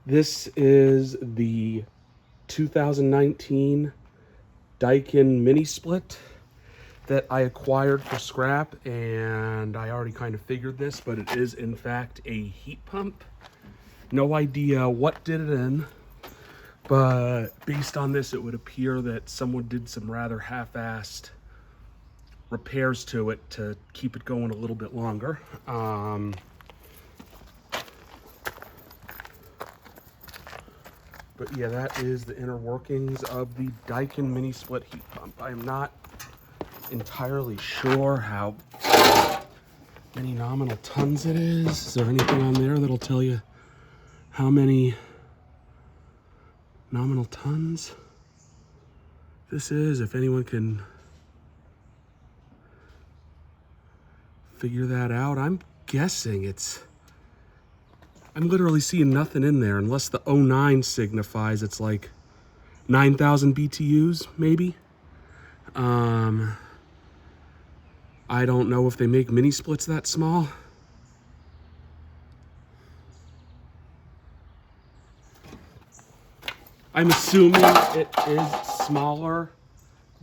This is the 2019 Daikin mini split that I acquired for scrap, and I already kind of figured this, but it is in fact a heat pump. No idea what did it in, but based on this, it would appear that someone did some rather half-assed repairs to it to keep it going a little bit longer. But yeah, that is the inner workings of the Daikin mini split heat pump. I am not entirely sure how many nominal tons it is. Is there anything on there that'll tell you how many nominal tons this is? If anyone can figure that out, I'm guessing I'm literally seeing nothing in there unless the 09 signifies it's like 9,000 BTUs, maybe. I don't know if they make mini splits that small. I'm assuming it is smaller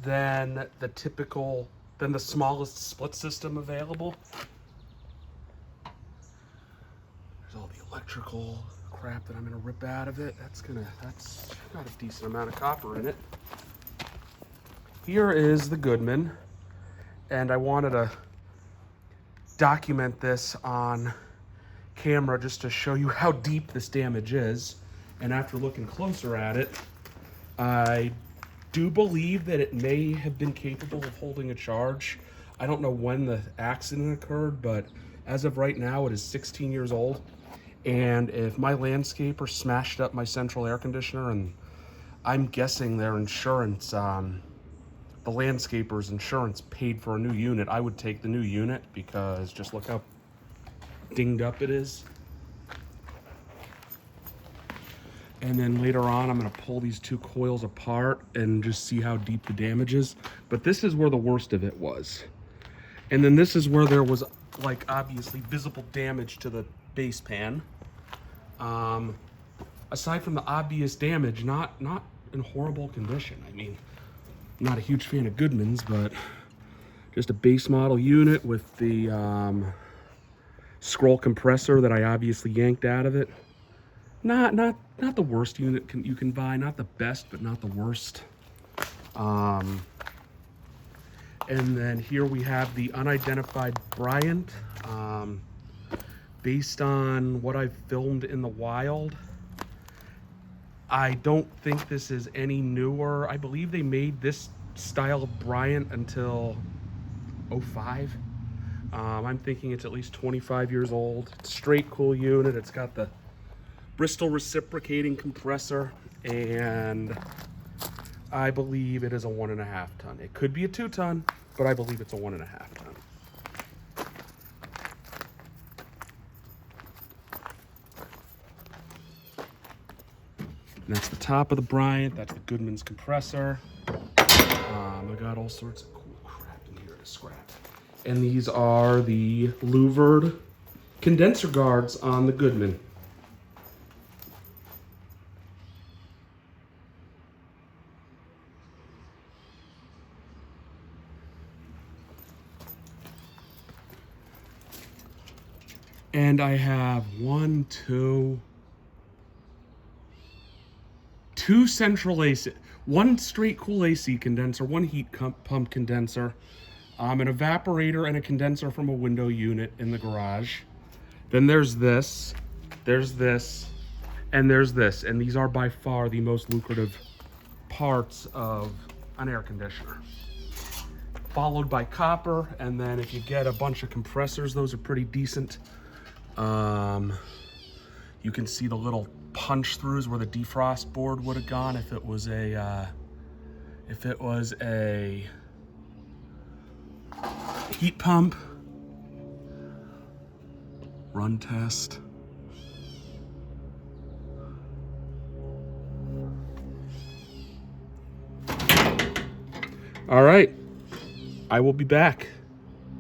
than the smallest split system available. There's all the electrical crap that I'm gonna rip out of it. That's got a decent amount of copper in it. Here is the Goodman, and I wanted to document this on camera just to show you how deep this damage is. And after looking closer at it, I do believe that it may have been capable of holding a charge. I don't know when the accident occurred, but as of right now, it is 16 years old. And if my landscaper smashed up my central air conditioner, and I'm guessing their insurance, the landscaper's insurance paid for a new unit, I would take the new unit, because just look how dinged up it is. And then later on, I'm gonna pull these two coils apart and just see how deep the damage is. But this is where the worst of it was. And then this is where there was, like, obviously visible damage to the base pan. Aside from the obvious damage, not in horrible condition. I mean, I'm not a huge fan of Goodman's, but just a base model unit with the scroll compressor that I obviously yanked out of it. Not the worst unit you can buy, not the best, but not the worst. And then here we have the unidentified Bryant. Based on what I've filmed in the wild, I don't think this is any newer. I believe they made this style of Bryant until 05. I'm thinking it's at least 25 years old. It's a straight cool unit. It's got the Bristol reciprocating compressor, and I believe it is a 1.5 ton. It could be a 2 ton, but I believe it's a 1.5 ton. And that's the top of the Bryant. That's the Goodman's compressor. I got all sorts of cool crap in here to scrap. And these are the louvered condenser guards on the Goodman. And I have two central AC, one straight cool AC condenser, one heat pump condenser, an evaporator and a condenser from a window unit in the garage. Then there's this, and there's this. And these are by far the most lucrative parts of an air conditioner. Followed by copper, and then if you get a bunch of compressors, those are pretty decent. You can see the little punch throughs where the defrost board would have gone if it was a heat pump. Run test. All right, I will be back.